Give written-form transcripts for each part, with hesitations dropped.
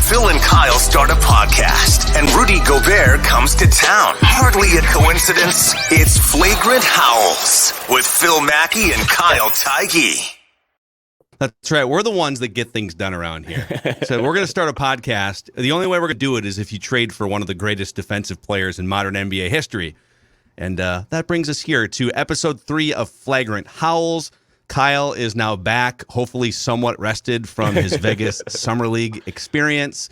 Phil and Kyle start a podcast, and Rudy Gobert comes to town. Hardly a coincidence. It's Flagrant Howls with Phil Mackey and Kyle Tighe. That's right. We're the ones that get things done around here. So we're going to start a podcast. The only way we're going to do it is if you trade for one of the greatest defensive players in modern NBA history. And that brings us here to episode 3 of Flagrant Howls. Kyle is now back, hopefully somewhat rested from his Vegas Summer League experience.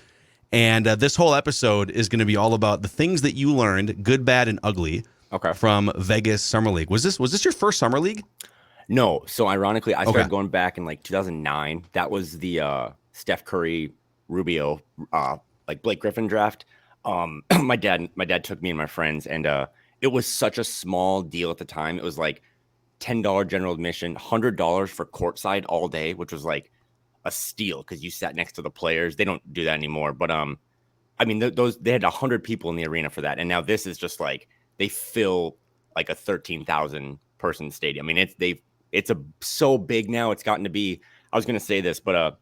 And this whole episode is going to be all about the things that you learned, good, bad, and ugly, from Vegas Summer League. Was this your first Summer League? No. So ironically, I started going back in like 2009. That was the Steph Curry, Rubio, like Blake Griffin draft. My dad took me and my friends, and it was such a small deal at the time. It was like $10 general admission, $100 for courtside all day, which was like a steal because you sat next to the players. They don't do that anymore. But I mean, they had 100 people in the arena for that, and now this is just like they fill like a 13,000 person stadium. I mean, it's so big now. It's gotten to be. I was going to say this, but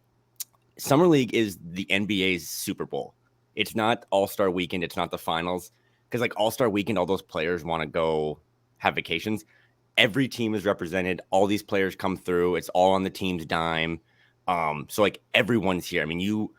Summer League is the NBA's Super Bowl. It's not All-Star Weekend. It's not the finals. Because like All-Star Weekend, all those players want to go have vacations. Every team is represented. All these players come through. It's all on the team's dime. So like everyone's here. I mean,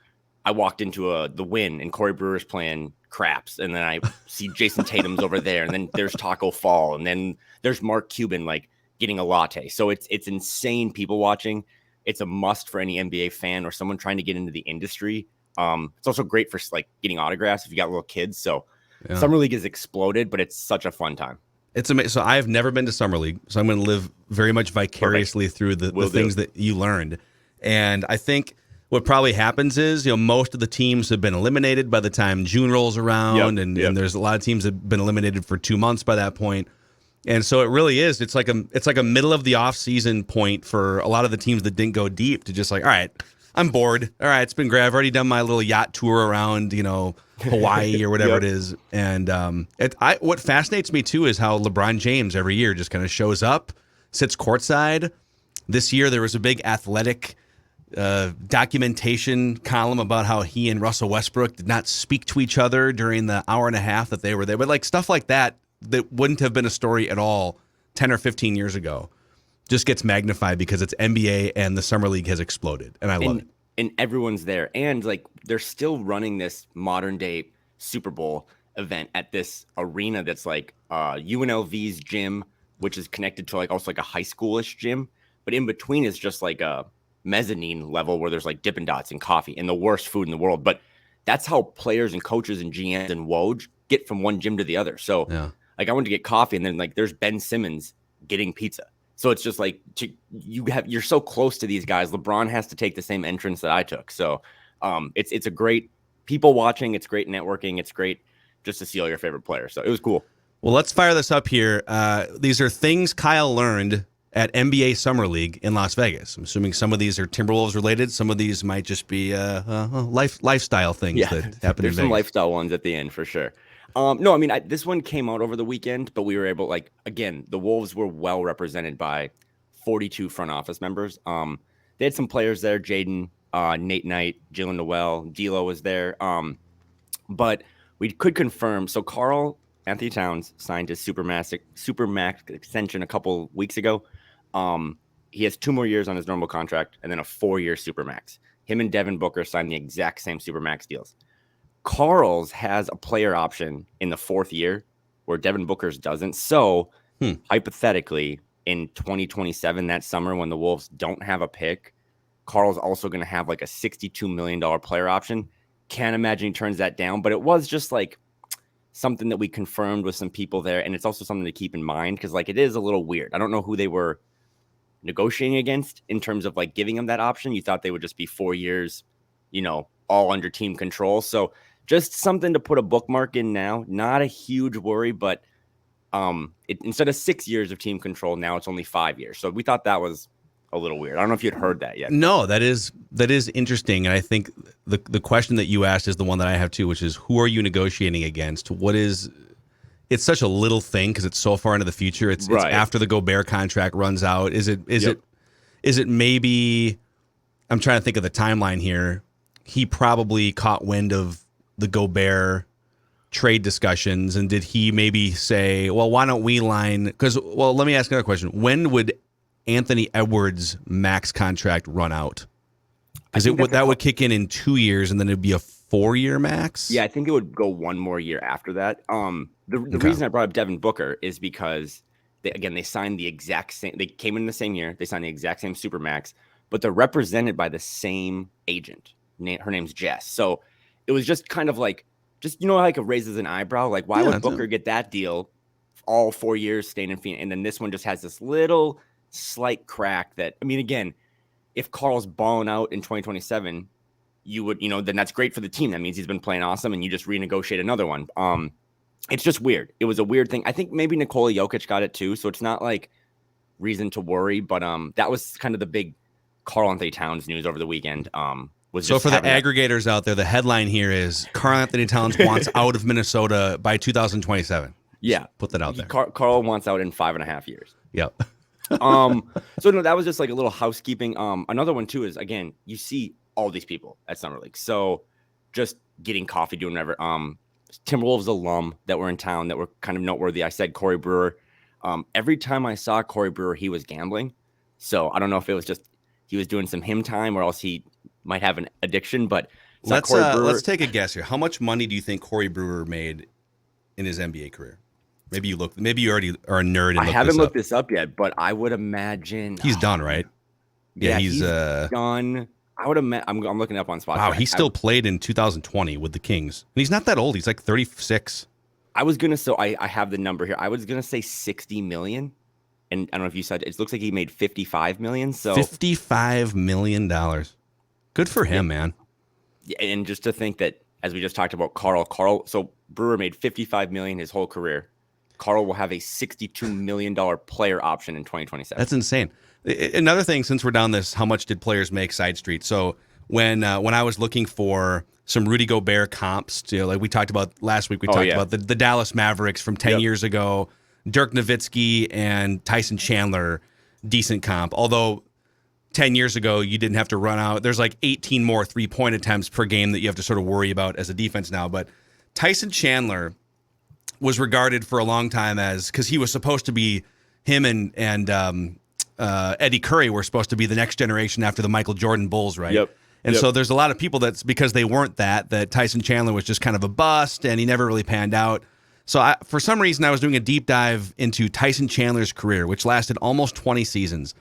I walked into the Wynn and Corey Brewer's playing craps, and then I see Jason Tatum's over there, and then there's Taco Fall, and then there's Mark Cuban like getting a latte. So it's insane people watching. It's a must for any NBA fan or someone trying to get into the industry. It's also great for like getting autographs if you got little kids. So yeah. Summer League has exploded, but it's such a fun time. It's amazing. So I've never been to Summer League, so I'm going to live very much vicariously through the things that you learned. And I think what probably happens is, most of the teams have been eliminated by the time June rolls around, and there's a lot of teams that have been eliminated for 2 months by that point. And so it really is. It's like a middle of the off season point for a lot of the teams that didn't go deep to just like, all right, I'm bored. All right, it's been great. I've already done my little yacht tour around, Hawaii or whatever it is. And what fascinates me too is how LeBron James every year just kind of shows up, sits courtside. This year there was a big athletic documentation column about how he and Russell Westbrook did not speak to each other during the hour and a half that they were there. But like stuff like that wouldn't have been a story at all 10 or 15 years ago just gets magnified because it's NBA and the Summer League has exploded, and I love it. And everyone's there, and like they're still running this modern day Super Bowl event at this arena that's like UNLV's gym, which is connected to like also like a high schoolish gym, but in between is just like a mezzanine level where there's like Dippin' Dots and coffee and the worst food in the world. But that's how players and coaches and GMs and Woj get from one gym to the other. So like I went to get coffee, and then like there's Ben Simmons getting pizza. So it's just like you're so close to these guys. LeBron has to take the same entrance that I took. So it's a great people watching. It's great networking. It's great just to see all your favorite players. So it was cool. Well, let's fire this up here. These are things Kyle learned at NBA Summer League in Las Vegas. I'm assuming some of these are Timberwolves related. Some of these might just be lifestyle things that happen in Vegas. There's some lifestyle ones at the end for sure. No, I mean, this one came out over the weekend, but we were able, like, again, the Wolves were well represented by 42 front office members. They had some players there, Jaden, Nate Knight, Jalen Noel, D'Lo was there. But we could confirm. So Karl Anthony Towns signed his Supermax extension a couple weeks ago. He has 2 more years on his normal contract and then a 4-year Supermax. Him and Devin Booker signed the exact same Supermax deals. Karl's has a player option in the 4th year where Devin Booker's doesn't. So hypothetically, in 2027, that summer when the Wolves don't have a pick, Karl's also going to have like a $62 million player option. Can't imagine he turns that down, but it was just like something that we confirmed with some people there. And it's also something to keep in mind because like it is a little weird. I don't know who they were negotiating against in terms of like giving them that option. You thought they would just be 4 years, all under team control. So just something to put a bookmark in now. Not a huge worry, but instead of 6 years of team control, now it's only 5 years. So we thought that was a little weird. I don't know if you'd heard that yet. No, that is interesting. And I think the question that you asked is the one that I have too, which is who are you negotiating against? It's such a little thing because it's so far into the future. It's after the Gobert contract runs out. Is it maybe, I'm trying to think of the timeline here. he probably caught wind of the Gobert trade discussions, and did he maybe say, well, why don't we line? Because, well, let me ask another question. When would Anthony Edwards' max contract run out? Because that would kick in 2 years, and then it'd be a 4-year max? Yeah, I think it would go one more year after that. The reason I brought up Devin Booker is because, they signed the exact same. They came in the same year. They signed the exact same Supermax, but they're represented by the same agent. Her name's Jess. So it was just kind of like, like it raises an eyebrow. Like, why would Booker get that deal all 4 years staying in Phoenix? And then this one just has this little slight crack that, I mean, again, if Karl's balling out in 2027, you would, then that's great for the team. That means he's been playing awesome, and you just renegotiate another one. It's just weird. It was a weird thing. I think maybe Nikola Jokic got it too, so it's not like reason to worry. But that was kind of the big Karl Anthony Towns news over the weekend. So for the aggregators out there, the headline here is Karl Anthony Towns wants out of Minnesota by 2027. Yeah, just put that out there. Karl wants out in 5.5 years. Yep. So no, that was just like a little housekeeping. Another one too is, again, you see all these people at Summer League. So just getting coffee, doing whatever. Timberwolves alum that were in town that were kind of noteworthy. I said Corey Brewer. Every time I saw Corey Brewer, he was gambling. So I don't know if it was just he was doing some him time, or else he might have an addiction. But let's take a guess here. How much money do you think Corey Brewer made in his NBA career? Maybe you already are a nerd and I haven't looked this up yet, but I would imagine he's done, right? Yeah, he's done. I would imagine. I'm looking up on Spotify. Wow, he still played in 2020 with the Kings, and he's not that old. He's like 36. I was gonna. So I have the number here. I was gonna say 60 million, and I don't know if you said it looks like he made 55 million. So $55 million. Good for him, man. Yeah, and just to think that, as we just talked about, Karl. So Brewer made 55 million his whole career. Karl will have a $62 million player option in 2027. That's insane. Another thing, since we're down this, how much did players make side street? So when I was looking for some Rudy Gobert comps, like we talked about last week, we talked about the Dallas Mavericks from 10 years ago, Dirk Nowitzki and Tyson Chandler, decent comp. Although 10 years ago, you didn't have to run out. There's like 18 more three-point attempts per game that you have to sort of worry about as a defense now. But Tyson Chandler was regarded for a long time as, because he was supposed to be, him and Eddie Curry were supposed to be the next generation after the Michael Jordan Bulls, right? Yep. And so there's a lot of people that's because they weren't that Tyson Chandler was just kind of a bust and he never really panned out. So for some reason, I was doing a deep dive into Tyson Chandler's career, which lasted almost 20 seasons.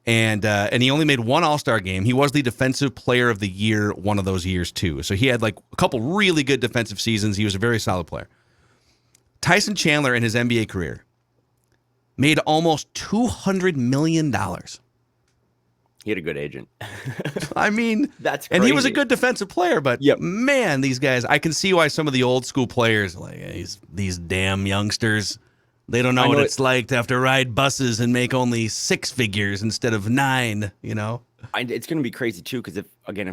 And he only made one All-Star game. He was the Defensive Player of the Year one of those years, too. So he had like a couple really good defensive seasons. He was a very solid player. Tyson Chandler in his NBA career made almost $200 million. He had a good agent. I mean, that's crazy. And he was a good defensive player, but man, these guys, I can see why some of the old school players, like these damn youngsters, they don't know what it's like to have to ride buses and make only 6 figures instead of 9, It's going to be crazy too, because if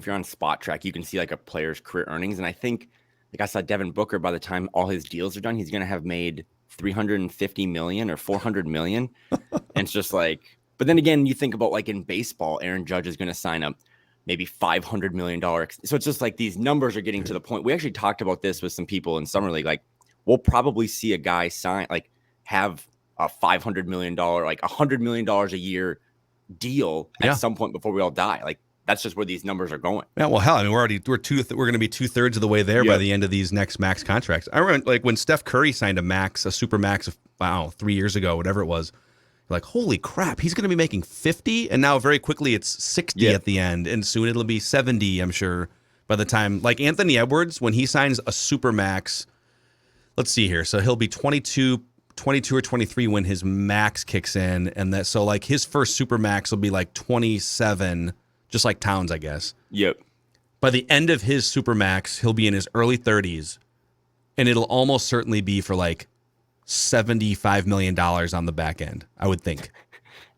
you're on Spot Track, you can see like a player's career earnings. And I think, like I saw Devin Booker, by the time all his deals are done, he's going to have made $350 million or $400 million. And it's just like, but then again, you think about like in baseball, Aaron Judge is going to sign up maybe $500 million. So it's just like these numbers are getting to the point. We actually talked about this with some people in Summer League. Like, we'll probably see a guy have a $500 million, like $100 million a year deal at some point before we all die. Like, that's just where these numbers are going. Yeah, well, hell, I mean, we're going to be 2/3 of the way there by the end of these next max contracts. I remember like when Steph Curry signed a super max of 3 years ago, whatever it was. Like, holy crap, he's going to be making 50, and now very quickly it's 60 at the end, and soon it'll be 70, I'm sure, by the time. Like Anthony Edwards, when he signs a super max, let's see here. So he'll be 22 or 23 when his max kicks in, and so like his first super max will be like 27. Just like Towns, I guess. Yep. By the end of his Supermax, he'll be in his early 30s, and it'll almost certainly be for like $75 million on the back end, I would think,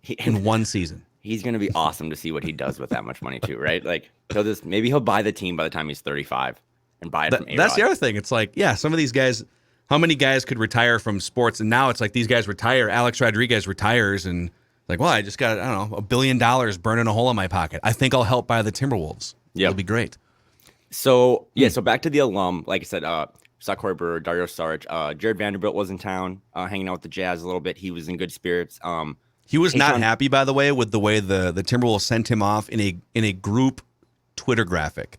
in one season. He's going to be awesome to see what he does with that much money too, right? Like maybe he'll buy the team by the time he's 35 and buy it from A-Rod. That's the other thing. It's like, some of these guys, how many guys could retire from sports? And now it's like these guys retire. Alex Rodriguez retires and like, well, I just got, $1 billion burning a hole in my pocket. I think I'll help buy the Timberwolves. It'll be great. So back to the alum. Like I said, saw Corey Brewer, Dario Saric, Jared Vanderbilt was in town, hanging out with the Jazz a little bit. He was in good spirits. He was not happy, by the way, with the way the Timberwolves sent him off in a group Twitter graphic.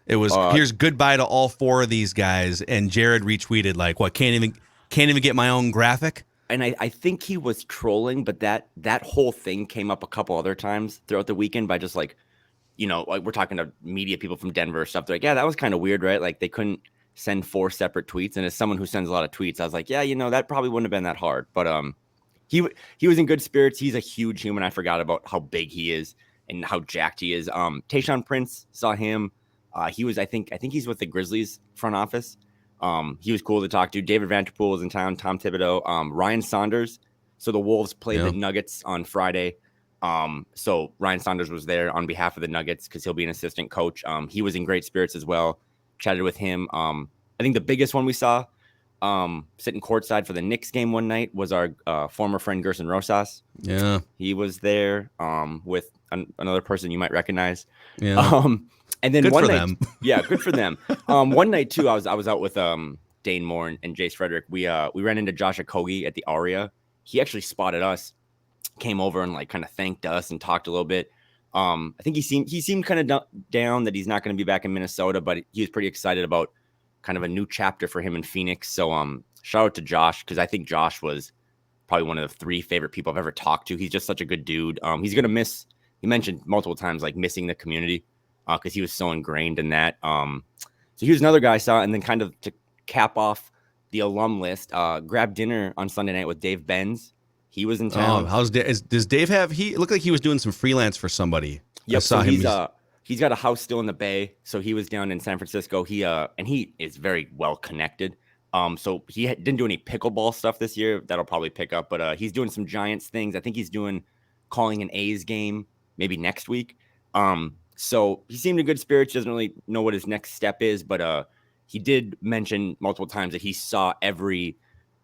It was here's goodbye to all 4 of these guys, and Jared retweeted like, "What? Can't even get my own graphic." And I think he was trolling, but that whole thing came up a couple other times throughout the weekend by just like, like we're talking to media people from Denver or stuff. They're like, yeah, that was kind of weird, right? Like they couldn't send 4 separate tweets. And as someone who sends a lot of tweets, I was like, yeah, that probably wouldn't have been that hard. But he was in good spirits. He's a huge human. I forgot about how big he is and how jacked he is. Tayshaun Prince, saw him. He was, I think he's with the Grizzlies front office. He was cool to talk to. David Vanterpool was in town. Tom Thibodeau, Ryan Saunders. So the Wolves played the Nuggets on Friday. So Ryan Saunders was there on behalf of the Nuggets because he'll be an assistant coach. He was in great spirits as well. Chatted with him. I think the biggest one we saw, sitting courtside for the Knicks game one night, was our former friend Gerson Rosas. Yeah, he was there with another person you might recognize. Yeah. And then good one for night, them. Yeah, good for them. One night too, I was out with Dane Moore and Jace Frederick. We ran into Josh Okogie at the Aria. He actually spotted us, came over and like kind of thanked us and talked a little bit. I think he seemed kind of down that he's not going to be back in Minnesota, but he was pretty excited about kind of a new chapter for him in Phoenix. So shout out to Josh, because I think Josh was probably one of the 3 favorite people I've ever talked to. He's just such a good dude. He's going to miss, he mentioned multiple times, like missing the community because he was so ingrained in that. So he was another guy I saw. And then kind of to cap off the alum list, grabbed dinner on Sunday night with Dave Benz. He was in town. Oh, does Dave have? He looked like he was doing some freelance for somebody. Yep, I saw him. He's got a house still in the Bay, so he was down in San Francisco. He is very well connected. So he didn't do any pickleball stuff this year. That'll probably pick up, but he's doing some Giants things. I think he's calling an A's game # next week. So he seemed in good spirits. Doesn't really know what his next step is, but he did mention multiple times that he saw every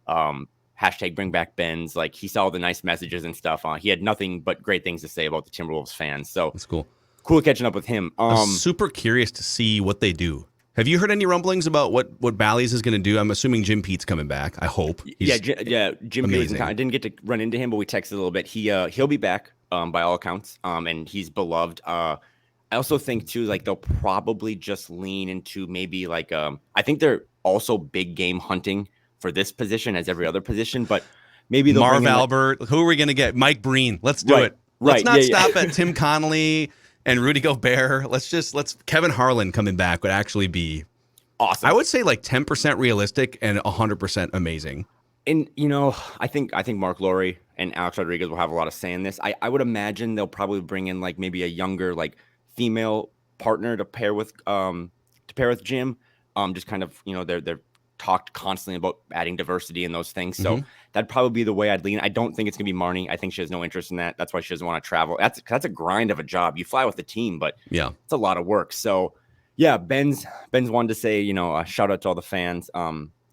hashtag bring back Benz. Like he saw all the nice messages and stuff. He had nothing but great things to say about the Timberwolves fans. So that's cool. Cool catching up with him. I'm super curious to see what they do. Have you heard any rumblings about what Bally's is going to do? I'm assuming Jim Pete's coming back. I hope. Jim Pete was in town. I didn't get to run into him, but we texted a little bit. He'll be back by all accounts, and he's beloved. I also think too, like they'll probably just lean into maybe like I think they're also big game hunting for this position as every other position, but maybe they'll Marv Albert. Who are we going to get? Mike Breen. Let's do it. Let's not stop at Tim Connelly and Rudy Gobert. Let's Kevin Harlan coming back would actually be awesome. I would say like 10% realistic and 100% amazing. And I think Marc Lore and Alex Rodriguez will have a lot of say in this. I would imagine they'll probably bring in like maybe a younger like female partner to pair with Jim. Just kind of they're talked constantly about adding diversity and those things. So that'd probably be the way I'd lean. I don't think it's gonna be Marnie. I think she has no interest in that. That's why she doesn't want to travel. That's a grind of a job. You fly with the team, but yeah, it's a lot of work. So yeah, Ben's wanted to say, shout out to all the fans.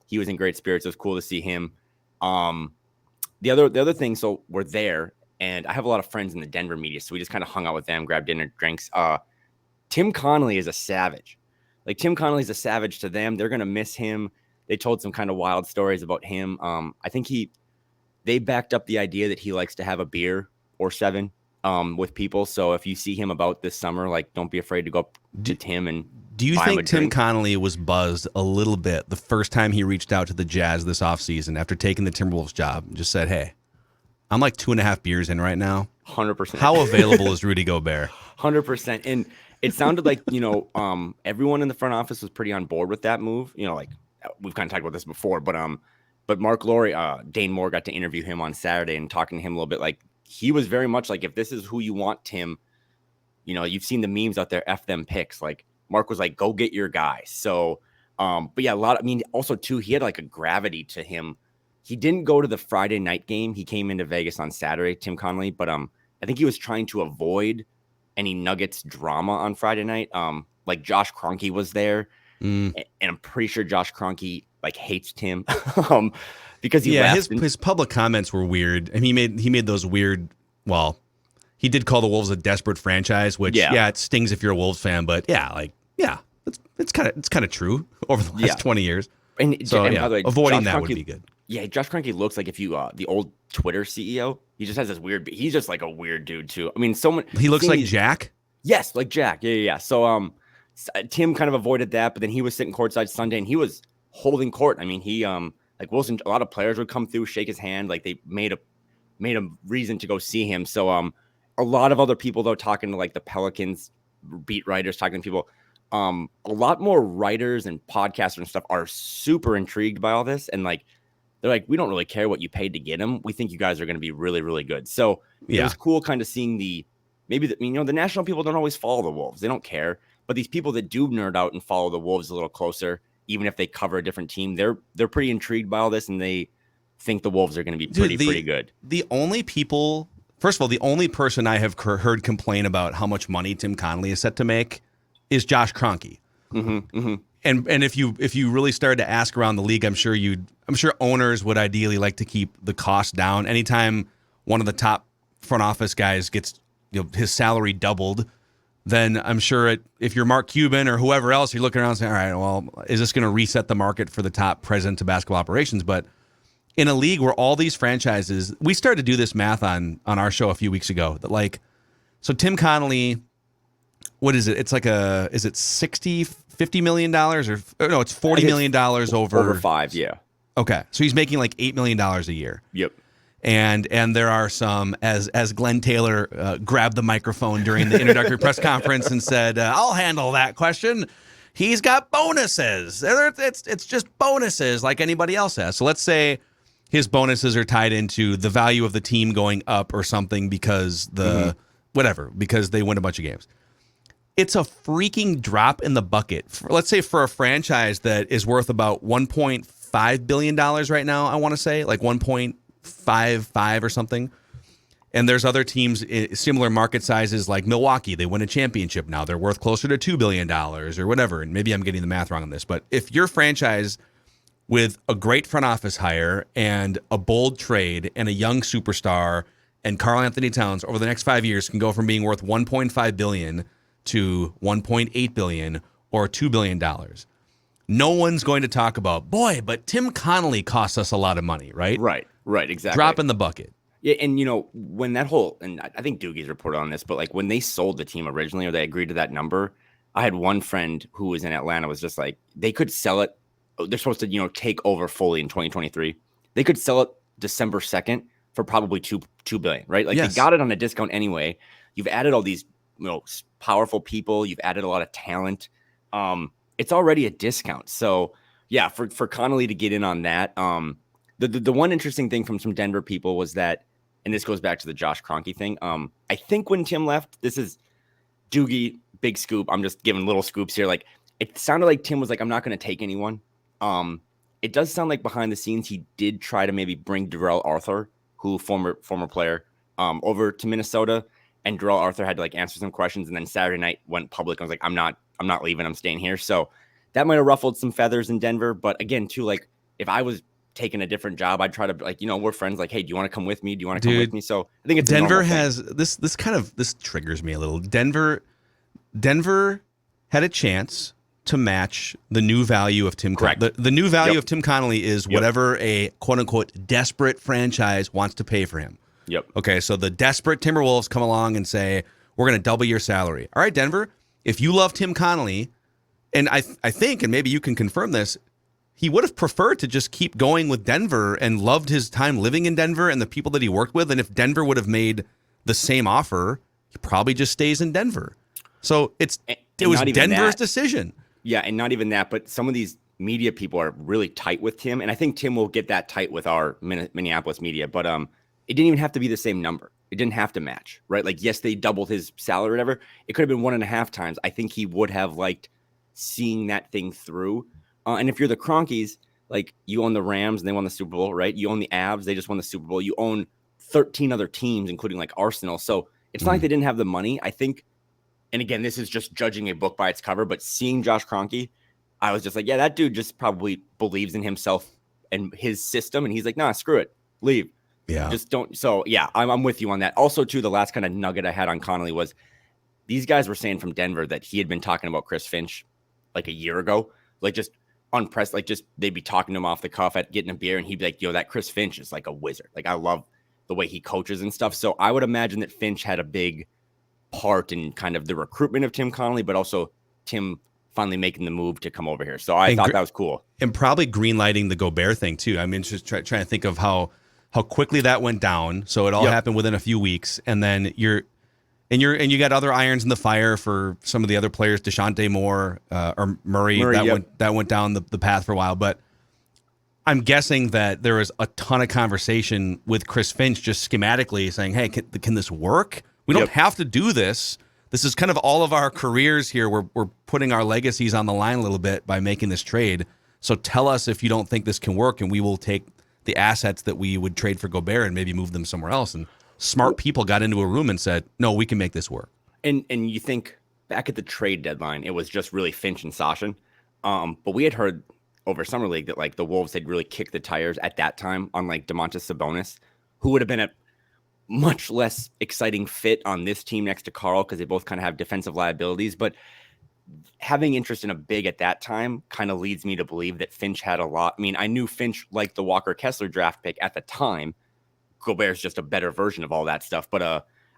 He was in great spirits. It was cool to see him. The other thing, so we're there, and I have a lot of friends in the Denver media, so we just kind of hung out with them, grabbed dinner, drinks. Tim Connelly is a savage. Like Tim Connelly's a savage to them. They're gonna miss him. They told some kind of wild stories about him. I think they backed up the idea that he likes to have a beer or 7 with people. So if you see him about this summer, like don't be afraid to go up to Tim and do you think Tim Connelly was buzzed a little bit the first time he reached out to the Jazz this offseason after taking the Timberwolves job and just said, hey, I'm like 2.5 beers in right now. 100%. How available is Rudy Gobert? 100%. And it sounded like, everyone in the front office was pretty on board with that move. Like we've kind of talked about this before, but Marc Lore, Dane Moore got to interview him on Saturday and talking to him a little bit. Like he was very much like, if this is who you want, Tim, you've seen the memes out there, F them picks. Like Mark was like, go get your guy. So, but yeah, also too, he had like a gravity to him. He didn't go to the Friday night game. He came into Vegas on Saturday, Tim Connelly, but I think he was trying to avoid any Nuggets drama on Friday night. Like Josh Kroenke was there. And I'm pretty sure Josh Kroenke like hates Tim because his public comments were weird, and he made those weird. Well, he did call the Wolves a desperate franchise, which it stings if you're a Wolves fan, but that's it's kind of true over the last 20 years. And so, by the way, avoiding Josh that Kroenke would be good. Yeah, Josh Kroenke looks like if you the old Twitter CEO. He just has this weird. He's just like a weird dude too. I mean, he looks like Jack. Yes, like Jack. Yeah. So Tim kind of avoided that, but then he was sitting courtside Sunday, and he was holding court. I mean, he like Wilson. A lot of players would come through, shake his hand, like they made a reason to go see him. So a lot of other people though talking to like the Pelicans beat writers, talking to people. A lot more writers and podcasters and stuff are super intrigued by all this, and like they're like, we don't really care what you paid to get him. We think you guys are going to be really, really good. So it was cool, kind of seeing the national people don't always follow the Wolves. They don't care, but these people that do nerd out and follow the Wolves a little closer, even if they cover a different team, they're pretty intrigued by all this, and they think the Wolves are going to be pretty good. The only people, first of all, the only person I have heard complain about how much money Tim Connelly is set to make is Josh Kroenke. And if you really started to ask around the league, I'm sure owners would ideally like to keep the cost down. Anytime one of the top front office guys gets his salary doubled, then I'm sure if you're Mark Cuban or whoever else, you're looking around and saying, all right, well, is this going to reset the market for the top president of basketball operations? But in a league where all these franchises, we started to do this math on our show a few weeks ago, that so Tim Connelly, what is it? It's like is it $50 million or no, it's $40 million over 5. Yeah. Okay. So he's making like $8 million a year. Yep. And there are some, as Glenn Taylor grabbed the microphone during the introductory press conference and said, I'll handle that question. He's got bonuses. It's just bonuses like anybody else has. So let's say his bonuses are tied into the value of the team going up or something because because they win a bunch of games. It's a freaking drop in the bucket. Let's say for a franchise that is worth about $1.5 billion right now, I want to say like 1.55 or something. And there's other teams similar market sizes like Milwaukee. They win a championship now. They're worth closer to $2 billion or whatever. And maybe I'm getting the math wrong on this. But if your franchise with a great front office hire and a bold trade and a young superstar and Karl Anthony Towns over the next 5 years can go from being worth $1.5 billion to $1.8 billion or $2 billion. No one's going to talk about, boy, but Tim Connelly cost us a lot of money, right? Right, exactly. Drop in the bucket. Yeah, and when that whole, and I think Doogie's reported on this, but like when they sold the team originally or they agreed to that number, I had one friend who was in Atlanta was just like, they could sell it. They're supposed to, take over fully in 2023. They could sell it December 2nd for probably $2 billion, right? Like They got it on a discount anyway. You've added all these powerful people. You've added a lot of talent. It's already a discount. So yeah, for Connolly to get in on that, the one interesting thing from some Denver people was that, and this goes back to the Josh Kroenke thing. I think when Tim left, this is Doogie, big scoop. I'm just giving little scoops here. Like it sounded like Tim was like, I'm not going to take anyone. It does sound like behind the scenes, he did try to maybe bring Darrell Arthur, who former player, over to Minnesota. And Darrell Arthur had to like answer some questions, and then Saturday night went public. I was like, I'm not leaving. I'm staying here. So that might have ruffled some feathers in Denver. But again, too, like if I was taking a different job, I'd try to like, we're friends. Like, hey, do you want to come with me? Do you want to come with me? So I think it's Denver has this triggers me a little. Denver had a chance to match the new value of Tim Connelly. The new value of Tim Connelly is whatever a quote unquote desperate franchise wants to pay for him. Yep. Okay, so the desperate Timberwolves come along and say, we're going to double your salary. All right, Denver, if you love Tim Connelly, and I think, and maybe you can confirm this, he would have preferred to just keep going with Denver and loved his time living in Denver and the people that he worked with. And if Denver would have made the same offer, he probably just stays in Denver. So it was Denver's decision. Yeah, and not even that, but some of these media people are really tight with Tim, and I think Tim will get that tight with our Minneapolis media, but it didn't even have to be the same number. It didn't have to match, right? Like, yes, they doubled his salary or whatever. It could have been 1.5 times. I think he would have liked seeing that thing through. And if you're the Kroenkes, like you own the Rams and they won the Super Bowl, right? You own the Avs, they just won the Super Bowl. You own 13 other teams, including like Arsenal. So it's not like they didn't have the money. I think, and again, this is just judging a book by its cover, but seeing Josh Kroenke, I was just like, yeah, that dude just probably believes in himself and his system. And he's like, nah, screw it. Leave. Yeah. Just don't. So yeah, I'm with you on that. Also, too, the last kind of nugget I had on Connolly was these guys were saying from Denver that he had been talking about Chris Finch like a year ago, like just unpressed, like just they'd be talking to him off the cuff at getting a beer, and he'd be like, yo, that Chris Finch is like a wizard. Like I love the way he coaches and stuff. So I would imagine that Finch had a big part in kind of the recruitment of Tim Connelly, but also Tim finally making the move to come over here. So I thought that was cool. And probably greenlighting the Gobert thing too. I mean, just trying to think of how quickly that went down. So it all happened within a few weeks, and then you got other irons in the fire for some of the other players, DeJounte Moore or Murray that went down the path for a while. But I'm guessing that there was a ton of conversation with Chris Finch just schematically saying, hey, can this work? We don't have to do this. This is kind of all of our careers here. We're putting our legacies on the line a little bit by making this trade. So tell us if you don't think this can work, and we will take the assets that we would trade for Gobert and maybe move them somewhere else. And smart people got into a room and said, no, we can make this work. And you think back at the trade deadline, it was just really Finch and Sachin. But we had heard over Summer League that like the Wolves had really kicked the tires at that time on like Domantas Sabonis, who would have been a much less exciting fit on this team next to Karl because they both kind of have defensive liabilities. But having interest in a big at that time kind of leads me to believe that Finch had a lot. I mean, I knew Finch liked the Walker Kessler draft pick at the time. Gobert's just a better version of all that stuff. But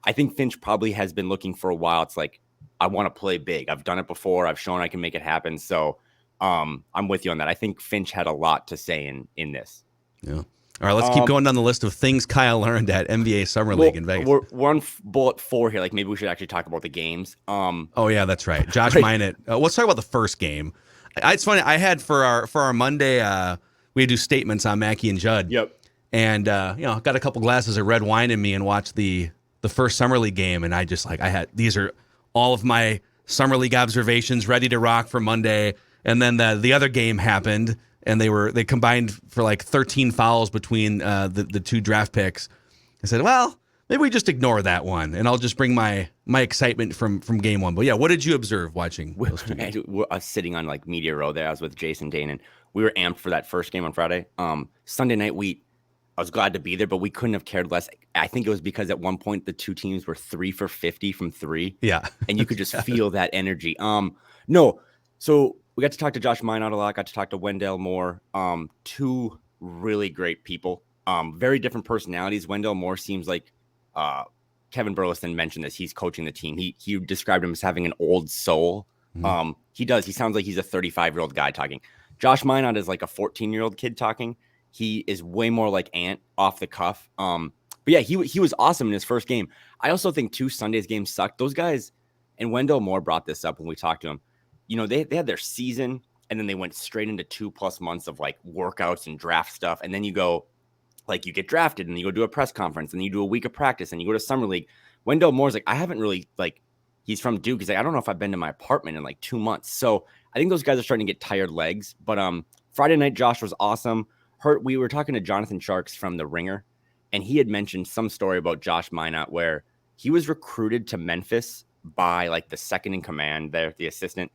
I think Finch probably has been looking for a while. It's like, I want to play big. I've done it before. I've shown I can make it happen. So I'm with you on that. I think Finch had a lot to say in this. Yeah. All right, let's keep going down the list of things Kyle learned at NBA Summer League in Vegas. We're on bullet 4 here. Like maybe we should actually talk about the games. Oh yeah, that's right. Josh Minott. Let's talk about the first game. It's funny. I had for our Monday, we do statements on Mackey and Judd. Yep. And got a couple glasses of red wine in me and watched the first Summer League game, and I had these are all of my Summer League observations ready to rock for Monday. And then the other game happened, and they combined for like 13 fouls between the two draft picks. I said, well, maybe we just ignore that one, and I'll just bring my excitement from game one. But yeah, what did you observe watching those two games? I was sitting on like media row there. I was with Jason Dane, and we were amped for that first game on Friday. Sunday night, I was glad to be there, but we couldn't have cared less. I think it was because at one point the two teams were 3 for 50 from 3. Yeah. And you could just feel that energy. No. So we got to talk to Josh Minott a lot, got to talk to Wendell Moore. Two really great people. Very different personalities. Wendell Moore seems like Kevin Burleson mentioned this. He's coaching the team. He described him as having an old soul. Mm-hmm. He does. He sounds like he's a 35-year-old guy talking. Josh Minott is like a 14-year-old kid talking. He is way more like Ant off the cuff. But yeah, he was awesome in his first game. I also think Sunday's games sucked. Those guys, and Wendell Moore brought this up when we talked to him. You know, they had their season, and then they went straight into 2+ months of like workouts and draft stuff. And then you go, like, you get drafted, and you go do a press conference, and you do a week of practice, and you go to Summer League. Wendell Moore's like, I haven't really, like, he's from Duke. He's like, I don't know if I've been to my apartment in like 2 months. So I think those guys are starting to get tired legs. But Friday night, Josh was awesome. We were talking to Jonathan Sharks from The Ringer, and he had mentioned some story about Josh Minott where he was recruited to Memphis by like the second in command there, the assistant.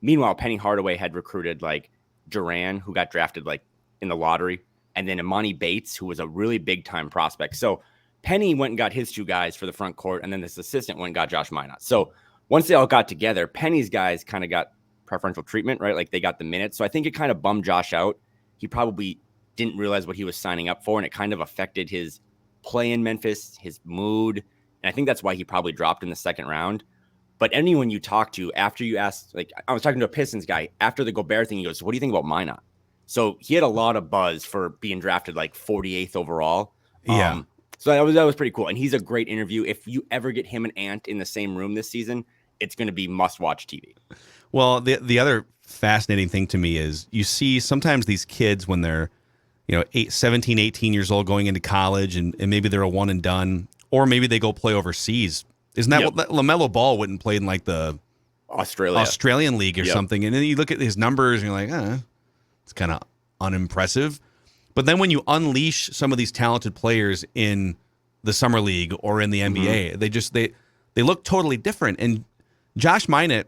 Meanwhile, Penny Hardaway had recruited like Duran, who got drafted like in the lottery, and then Imani Bates, who was a really big time prospect. So Penny went and got his 2 guys for the front court, and then this assistant went and got Josh Minott. So once they all got together, Penny's guys kind of got preferential treatment, right? Like they got the minutes. So I think it kind of bummed Josh out. He probably didn't realize what he was signing up for, and it kind of affected his play in Memphis, his mood. And I think that's why he probably dropped in the second round. But anyone you talk to after you asked, like I was talking to a Pistons guy after the Gobert thing, he goes, what do you think about Minott? So he had a lot of buzz for being drafted like 48th overall. Yeah. So that was pretty cool. And he's a great interview. If you ever get him and Ant in the same room this season, it's going to be must-watch TV. Well, the other fascinating thing to me is you see sometimes these kids when they're 17, 18 years old going into college and maybe they're a one and done, or maybe they go play overseas. Isn't that what LaMelo Ball wouldn't play in like the Australian League or something? And then you look at his numbers and you're like, it's kind of unimpressive. But then when you unleash some of these talented players in the Summer League or in the NBA, they look totally different. And Josh Minott,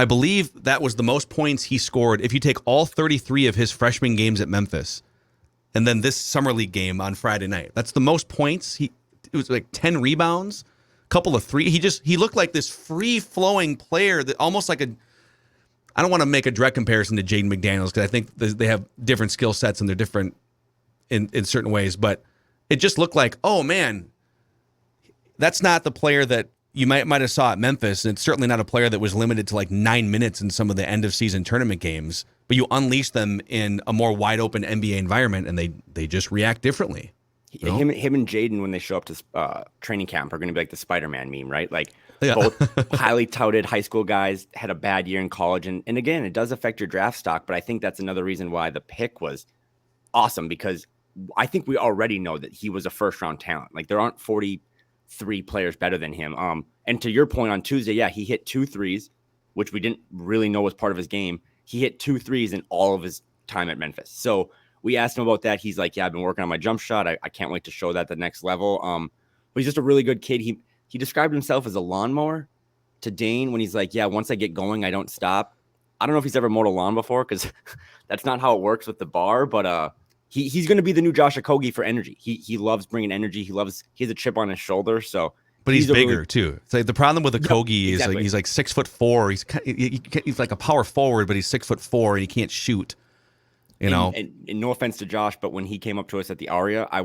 I believe that was the most points he scored if you take all 33 of his freshman games at Memphis and then this Summer League game on Friday night. That's the most points. It was like 10 rebounds, a couple of 3. He looked like this free-flowing player that almost like I don't want to make a direct comparison to Jaden McDaniels because I think they have different skill sets and they're different in certain ways. But it just looked like, oh man, that's not the player that you might have saw at Memphis, and it's certainly not a player that was limited to like 9 minutes in some of the end of season tournament games. But you unleash them in a more wide open NBA environment, and they just react differently. You know? Him and Jaden, when they show up to training camp, are going to be like the Spider-Man meme, right? Like both highly touted high school guys had a bad year in college, and again, it does affect your draft stock. But I think that's another reason why the pick was awesome, because I think we already know that he was a first round talent. Like there aren't 43 players better than him. And to your point on Tuesday, yeah, he hit 2 threes, which we didn't really know was part of his game. He hit 2 threes in all of his time at Memphis. So we asked him about that. He's like, yeah, I've been working on my jump shot. I can't wait to show that the next level. But he's just a really good kid. He described himself as a lawnmower to Dane when he's like, yeah, once I get going, I don't stop. I don't know if he's ever mowed a lawn before because that's not how it works with the bar, but he's going to be the new Josh Okogie for energy. He loves bringing energy. He has a chip on his shoulder. So, but he's bigger too. It's like the problem with Okogie is like he's like 6'4". He's like a power forward, but he's 6'4" and he can't shoot. You know, and no offense to Josh, but when he came up to us at the Aria, I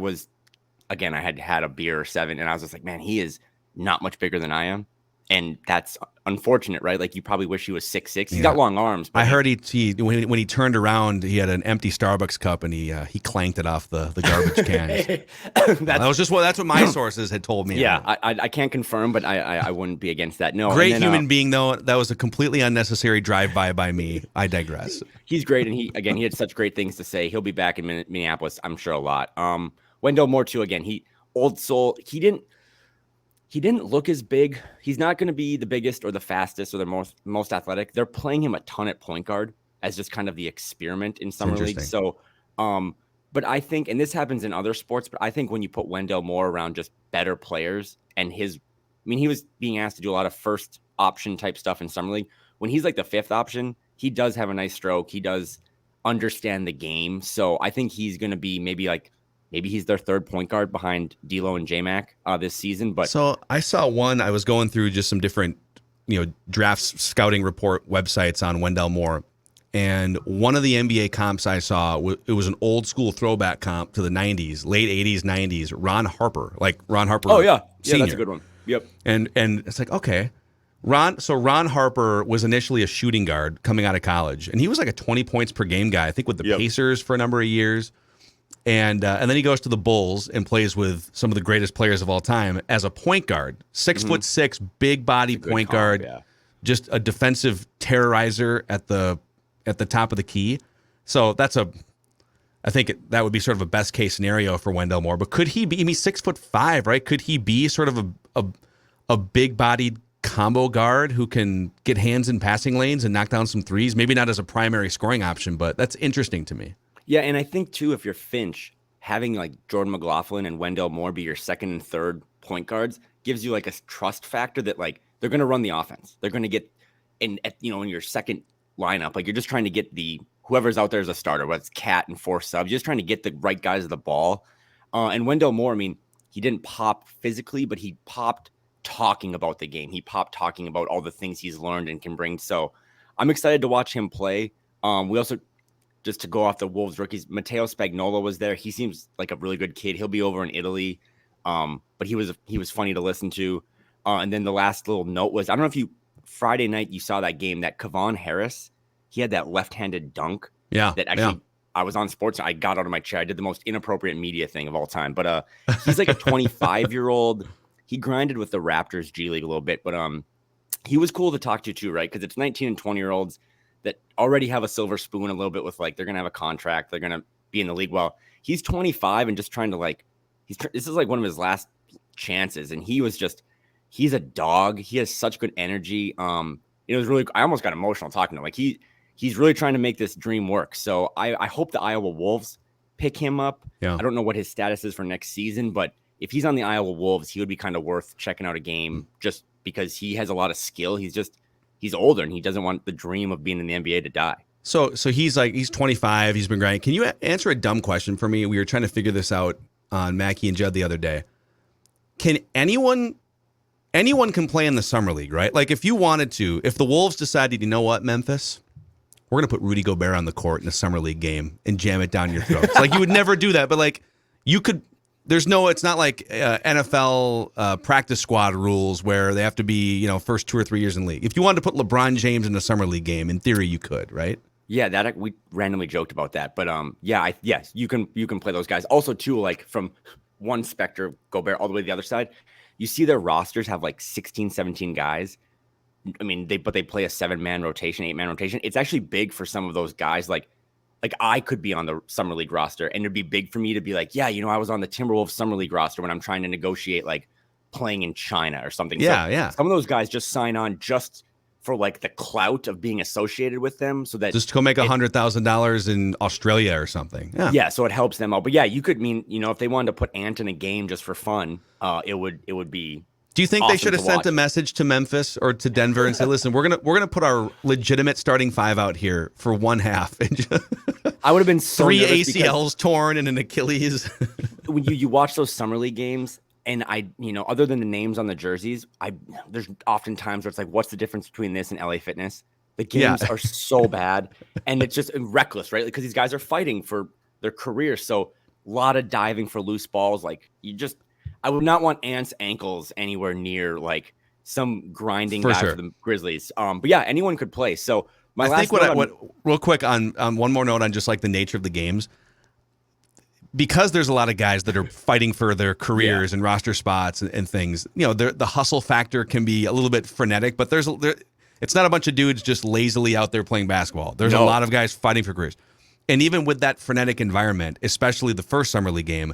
had a beer or 7, and I was just like, man, he is not much bigger than I am. And that's unfortunate, right? Like you probably wish he was 6'6". He's got long arms. But I heard when he turned around, he had an empty Starbucks cup and he clanked it off the garbage cans. That's what my sources had told me. Yeah, I can't confirm, but I wouldn't be against that. No, great human being though. That was a completely unnecessary drive-by by me. I digress. He's great, and he had such great things to say. He'll be back in Minneapolis, I'm sure, a lot. Wendell Moore too. Again, he old soul. He didn't look as big. He's not going to be the biggest or the fastest or the most athletic. They're playing him a ton at point guard as just kind of the experiment in summer league. So, but I think, and this happens in other sports, but I think when you put Wendell Moore around just better players and he was being asked to do a lot of first option type stuff in summer league. When he's like the 5th option, he does have a nice stroke. He does understand the game. So I think he's going to be maybe he's their 3rd point guard behind D'Lo and J-Mac this season. But so I saw I was going through just some different, drafts scouting report websites on Wendell Moore. And one of the NBA comps I saw, it was an old school throwback comp to the 90s, late 80s, 90s, Ron Harper. Like Ron Harper. Oh, yeah. Senior. Yeah, that's a good one. Yep. And it's like, okay. Ron Harper was initially a shooting guard coming out of college. And he was like a 20 points per game guy, I think with the Pacers for a number of years. And then he goes to the Bulls and plays with some of the greatest players of all time as a point guard, 6'6", big body point guard, just a defensive terrorizer at the top of the key. So I think that would be sort of a best case scenario for Wendell Moore. But could he be? He's 6'5", right? Could he be sort of a big bodied combo guard who can get hands in passing lanes and knock down some threes? Maybe not as a primary scoring option, but that's interesting to me. Yeah, and I think, too, if you're Finch, having like Jordan McLaughlin and Wendell Moore be your 2nd and 3rd point guards gives you like a trust factor that like they're going to run the offense. They're going to get in your second lineup. Like you're just trying to get whoever's out there as a starter, whether it's Cat and 4 subs, you're just trying to get the right guys of the ball. And Wendell Moore, I mean, he didn't pop physically, but he popped talking about the game. He popped talking about all the things he's learned and can bring. So I'm excited to watch him play. We also, just to go off the Wolves rookies, Matteo Spagnuolo was there. He seems like a really good kid. He'll be over in Italy. But he was funny to listen to. And then the last little note was, I don't know if Friday night you saw that game, that Kevon Harris, he had that left-handed dunk. Yeah. That actually, I was on sports. I got out of my chair. I did the most inappropriate media thing of all time. But he's like a 25-year-old. He grinded with the Raptors G League a little bit, but he was cool to talk to too, right? Because it's 19 and 20-year-olds that already have a silver spoon a little bit with like, they're going to have a contract. They're going to be in the league. Well, he's 25 and just trying to this is like one of his last chances. And he's a dog. He has such good energy. It was really, I almost got emotional talking to him. Like he's really trying to make this dream work. So I hope the Iowa Wolves pick him up. Yeah. I don't know what his status is for next season, but if he's on the Iowa Wolves, he would be kind of worth checking out a game just because he has a lot of skill. He's older and he doesn't want the dream of being in the NBA to die. So he's 25. He's been grinding. Can you answer a dumb question for me? We were trying to figure this out on Mackey and Judd the other day. Can anyone can play in the summer league, right? Like if you wanted to, if the Wolves decided, you know what, Memphis, we're going to put Rudy Gobert on the court in a summer league game and jam it down your throats. Like, you would never do that, but like, you could. It's not like NFL practice squad rules where they have to be, first 2 or 3 years in the league. If you wanted to put LeBron James in a summer league game, in theory, you could, right? Yeah, that we randomly joked about that, but yes, you can play those guys. Also, too, like from one spectrum, Gobert all the way to the other side, you see their rosters have like 16, 17 guys. I mean, they play a 7-man rotation, 8-man rotation. It's actually big for some of those guys. Like I could be on the summer league roster, and it'd be big for me to be like, yeah, I was on the Timberwolves summer league roster when I'm trying to negotiate like playing in China or something. Yeah. Some of those guys just sign on just for like the clout of being associated with them, so that just to go make $100,000 in Australia or something. Yeah. So it helps them out. But yeah, you could if they wanted to put Ant in a game just for fun, it would be. Do you think awesome they should have sent a message to Memphis or to Denver and say, "Listen, we're gonna put our legitimate starting 5 out here for one half"? And I would have been so 3 ACLs torn and an Achilles. When you watch those summer league games, and other than the names on the jerseys, there's often times where it's like, what's the difference between this and LA Fitness? The games are so bad, and it's just reckless, right? Because these guys are fighting for their career, so a lot of diving for loose balls. Like I would not want Ant's ankles anywhere near like some grinding guy for the Grizzlies. But yeah, anyone could play. So real quick on one more note on just like the nature of the games, because there's a lot of guys that are fighting for their careers and roster spots and things. The hustle factor can be a little bit frenetic, but it's not a bunch of dudes just lazily out there playing basketball. There's a lot of guys fighting for careers, and even with that frenetic environment, especially the first summer league game,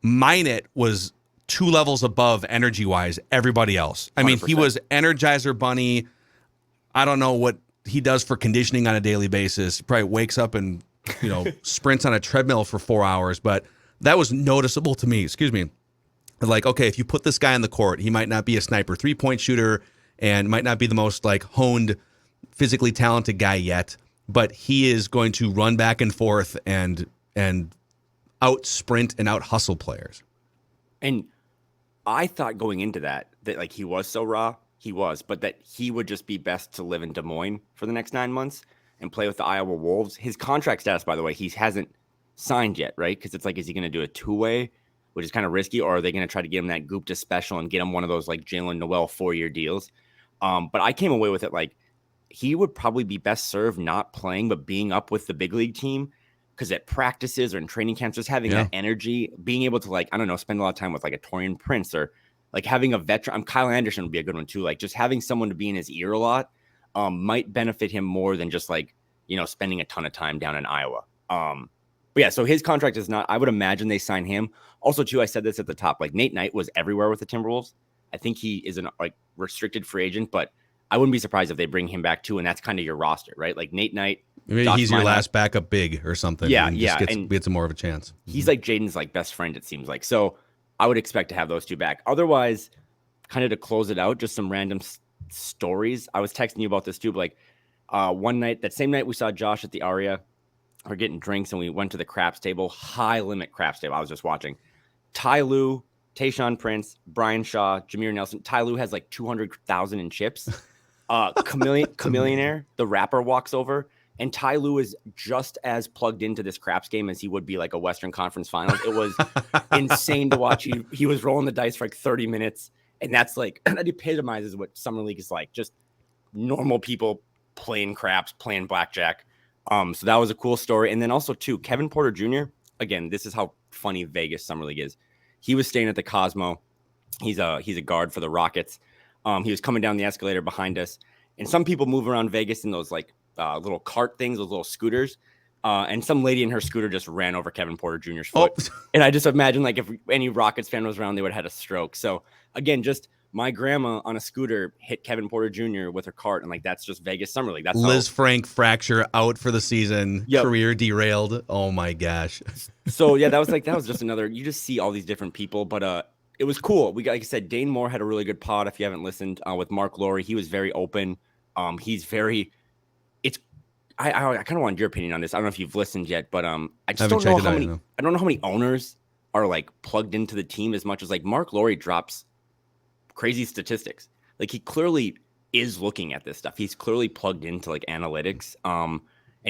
Minott was 2 levels above energy-wise everybody else. I mean, 100%. He was Energizer Bunny. I don't know what he does for conditioning on a daily basis. He probably wakes up and, sprints on a treadmill for 4 hours. But that was noticeable to me. Excuse me. Like, okay, if you put this guy on the court, he might not be a sniper 3-point shooter and might not be the most, like, honed, physically talented guy yet. But he is going to run back and forth and out sprint and out hustle players. And I thought going into that like he was so raw, but that he would just be best to live in Des Moines for the next 9 months and play with the Iowa Wolves. His contract status, by the way, he hasn't signed yet, right? Because it's like, is he going to do a 2-way, which is kind of risky, or are they going to try to get him that Gupta special and get him one of those like Jalen Noel 4-year deals? But I came away with it like he would probably be best served not playing, but being up with the big league team. Because at practices or in training camps, just having that energy, being able to like, I don't know, spend a lot of time with like a Torian Prince or like having a veteran. Kyle Anderson would be a good one too. Like just having someone to be in his ear a lot might benefit him more than just like, spending a ton of time down in Iowa. But yeah, so his contract is not, I would imagine they sign him. Also too, I said this at the top, like Nate Knight was everywhere with the Timberwolves. I think he is an like restricted free agent, but I wouldn't be surprised if they bring him back too. And that's kind of your roster, right? Like Nate Knight. Maybe he's your last backup big or something. Yeah, and gets more of a chance. He's like Jaden's like best friend, it seems like. So I would expect to have those two back. Otherwise, kind of to close it out, just some random stories. I was texting you about this too, but like one night, that same night we saw Josh at the Aria, we're getting drinks and we went to the craps table, high limit craps table. I was just watching. Ty Lue, Tayshaun Prince, Brian Shaw, Jameer Nelson. Ty Lue has like 200,000 in chips. Chameleonaire, the rapper, walks over. And Ty Lue is just as plugged into this craps game as he would be like a Western Conference Finals. It was insane to watch. He was rolling the dice for like 30 minutes. And that's like, that epitomizes what Summer League is like. Just normal people playing craps, playing blackjack. So that was a cool story. And then also too, Kevin Porter Jr., again, this is how funny Vegas Summer League is. He was staying at the Cosmo. He's a guard for the Rockets. He was coming down the escalator behind us. And some people move around Vegas in those like little cart things, those little scooters. And some lady in her scooter just ran over Kevin Porter Jr.'s foot. Oh. And I just imagine like if any Rockets fan was around, they would have had a stroke. So again, just my grandma on a scooter hit Kevin Porter Jr. with her cart. And like, that's just Vegas Summer League. That's Liz Frank fracture out for the season. Yep. Career derailed. Oh my gosh. So yeah, that was just another, you just see all these different people, but it was cool. We got, like I said, Dane Moore had a really good pod. If you haven't listened with Marc Lore, he was very open. He's very, I kind of wanted your opinion on this. I don't know if you've listened yet, but I just don't know how many. I don't know how many owners are like plugged into the team as much as like Marc Lore drops crazy statistics. Like he clearly is looking at this stuff. He's clearly plugged into like analytics. And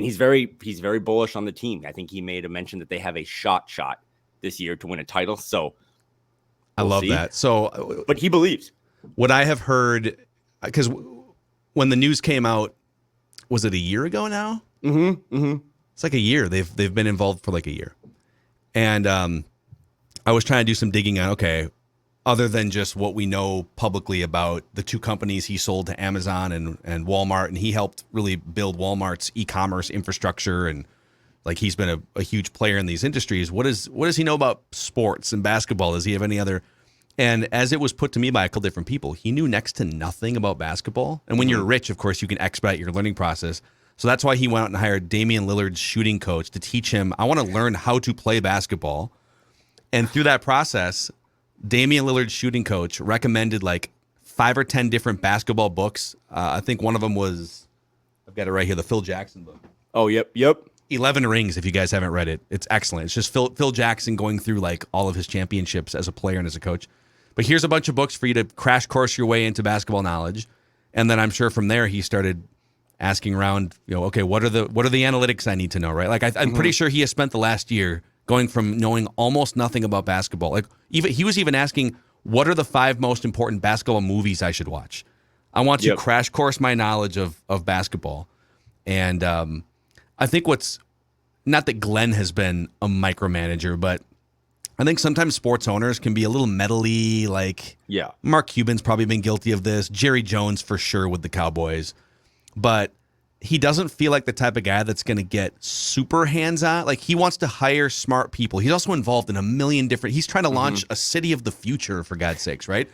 he's very bullish on the team. I think he made a mention that they have a shot this year to win a title. So I love that. So, but he believes. What I have heard, because when the news came out, was it a year ago now? It's like a year. They've been involved for like a year, and I was trying to do some digging on, okay, other than just what we know publicly about the two companies he sold to Amazon and Walmart, and he helped really build Walmart's e-commerce infrastructure, and like he's been a huge player in these industries. What does he know about sports and basketball? Does he have any other? And as it was put to me by a couple different people, he knew next to nothing about basketball. And when you're rich, of course, you can expedite your learning process. So that's why he went out and hired Damian Lillard's shooting coach to teach him, I want to learn how to play basketball. And through that process, Damian Lillard's shooting coach recommended like 5 or 10 different basketball books. I think one of them was, I've got it right here, the Phil Jackson book. Oh, yep. 11 Rings, if you guys haven't read it. It's excellent. It's just Phil Jackson going through like all of his championships as a player and as a coach. But here's a bunch of books for you to crash course your way into basketball knowledge. And then I'm sure from there he started asking around, okay, what are the analytics I need to know, right? Like I'm pretty sure he has spent the last year going from knowing almost nothing about basketball. Like he was even asking, what are the 5 most important basketball movies I should watch? I want to crash course my knowledge of basketball. And I think not that Glenn has been a micromanager, but I think sometimes sports owners can be a little meddly. Like, Mark Cuban's probably been guilty of this. Jerry Jones for sure with the Cowboys. But he doesn't feel like the type of guy that's going to get super hands-on. Like, he wants to hire smart people. He's also involved in a million different... He's trying to launch a city of the future, for God's sakes, right?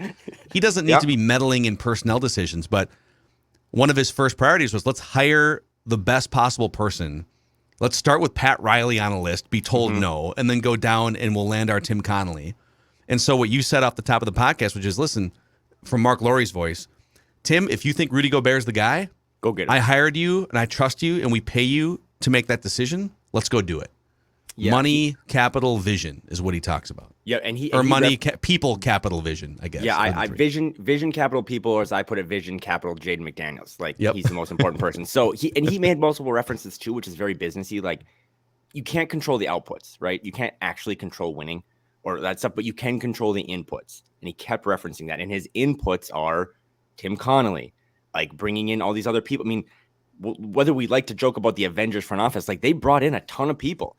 He doesn't need to be meddling in personnel decisions, but one of his first priorities was, let's hire the best possible person. Let's start with Pat Riley on a list, be told no, and then go down and we'll land our Tim Connelly. And so what you said off the top of the podcast, which is, listen, from Marc Lore's voice, Tim, if you think Rudy Gobert's the guy, go get it. I hired you and I trust you and we pay you to make that decision. Let's go do it. Yeah. Money, capital, vision is what he talks about. Yeah, and people, capital, vision, I guess. Yeah, I vision, capital, people, or as I put it, vision, capital, Jaden McDaniels. Like, he's the most important person. So he made multiple references too, which is very businessy. Like, you can't control the outputs, right? You can't actually control winning or that stuff, but you can control the inputs. And he kept referencing that. And his inputs are Tim Connelly, like bringing in all these other people. I mean, whether we like to joke about the Avengers front office, like they brought in a ton of people.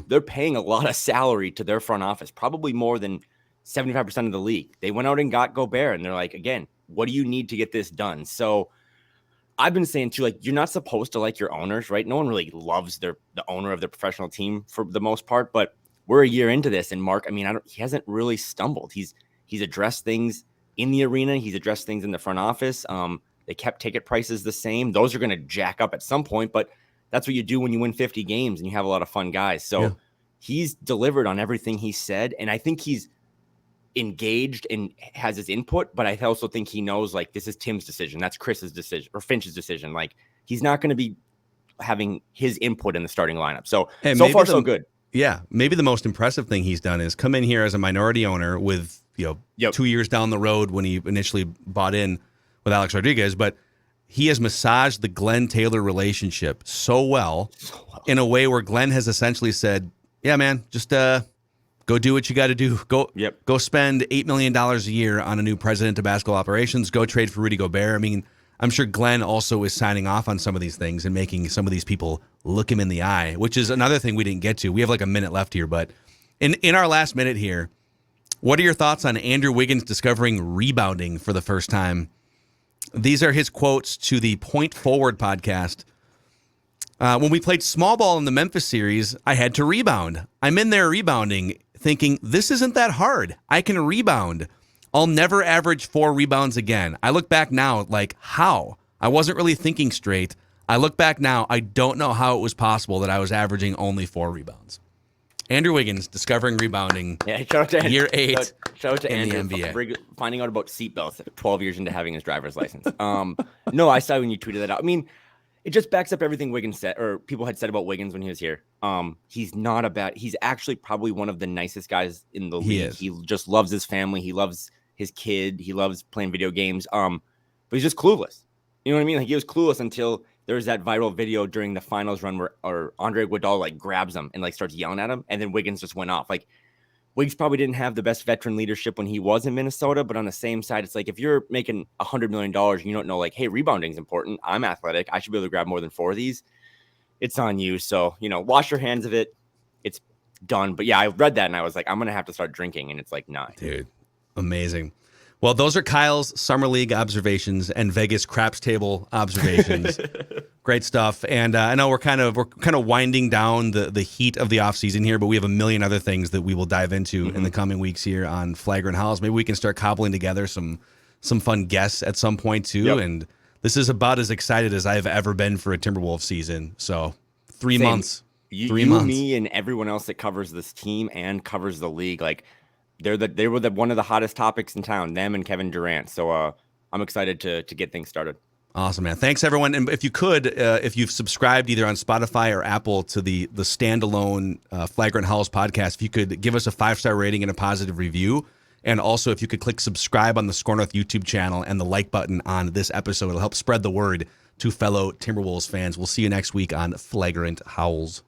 They're paying a lot of salary to their front office, probably more than 75% of the league. They went out and got Gobert, and they're like, again, what do you need to get this done? So I've been saying too, like, you're not supposed to like your owners, right? No one really loves the owner of their professional team for the most part, but we're a year into this, and Mark, I mean, he hasn't really stumbled. He's addressed things in the arena. He's addressed things in the front office. They kept ticket prices the same. Those are going to jack up at some point, but that's what you do when you win 50 games and you have a lot of fun guys. So he's delivered on everything he said. And I think he's engaged and has his input, but I also think he knows, like, this is Tim's decision. That's Chris's decision or Finch's decision. Like, he's not going to be having his input in the starting lineup. So far, so good. Yeah. Maybe the most impressive thing he's done is come in here as a minority owner with, 2 years down the road when he initially bought in with Alex Rodriguez, but he has massaged the Glenn Taylor relationship so well in a way where Glenn has essentially said, yeah, man, just go do what you got to do. Go spend $8 million a year on a new president of basketball operations. Go trade for Rudy Gobert. I mean, I'm sure Glenn also is signing off on some of these things and making some of these people look him in the eye, which is another thing we didn't get to. We have like a minute left here, but in our last minute here, what are your thoughts on Andrew Wiggins discovering rebounding for the first time? These are his quotes to the Point Forward podcast. When we played small ball in the Memphis series, I had to rebound. I'm in there rebounding, thinking, this isn't that hard. I can rebound. I'll never average 4 rebounds again. I look back now, like, how? I wasn't really thinking straight. I look back now, I don't know how it was possible that I was averaging only 4 rebounds. Andrew Wiggins discovering rebounding. Shout out to year 8 shout out to in Andrew the NBA. Finding out about seatbelts 12 years into having his driver's license. No, I saw when you tweeted that out. I mean, it just backs up everything Wiggins said, or people had said about Wiggins when he was here. He's actually probably one of the nicest guys in the league. He just loves his family. He loves his kid. He loves playing video games. But he's just clueless. You know what I mean? Like he was clueless until there was that viral video during the finals run where Andre Iguodala like grabs him and like starts yelling at him, and then Wiggins just went off. Like Wiggs probably didn't have the best veteran leadership when he was in Minnesota, but on the same side, it's like if you're making $100 million and you don't know, like, hey, rebounding is important. I'm athletic. I should be able to grab more than 4 of these. It's on you. So, wash your hands of it. It's done. But yeah, I read that and I was like, I'm going to have to start drinking. And it's like, nah. Dude, amazing. Well, those are Kyle's Summer League observations and Vegas craps table observations. Great stuff. And I know we're kind of winding down the heat of the offseason here, but we have a million other things that we will dive into in the coming weeks here on Flagrant Howls. Maybe we can start cobbling together some fun guests at some point too. Yep. And this is about as excited as I've ever been for a Timberwolves season. So 3 months. You, me, and everyone else that covers this team and covers the league, like they were one of the hottest topics in town, them and Kevin Durant. So I'm excited to get things started. Awesome, man. Thanks, everyone. And if you could, if you've subscribed either on Spotify or Apple to the standalone Flagrant Howls podcast, if you could give us a 5-star rating and a positive review. And also, if you could click subscribe on the Score North YouTube channel and the like button on this episode, it'll help spread the word to fellow Timberwolves fans. We'll see you next week on Flagrant Howls.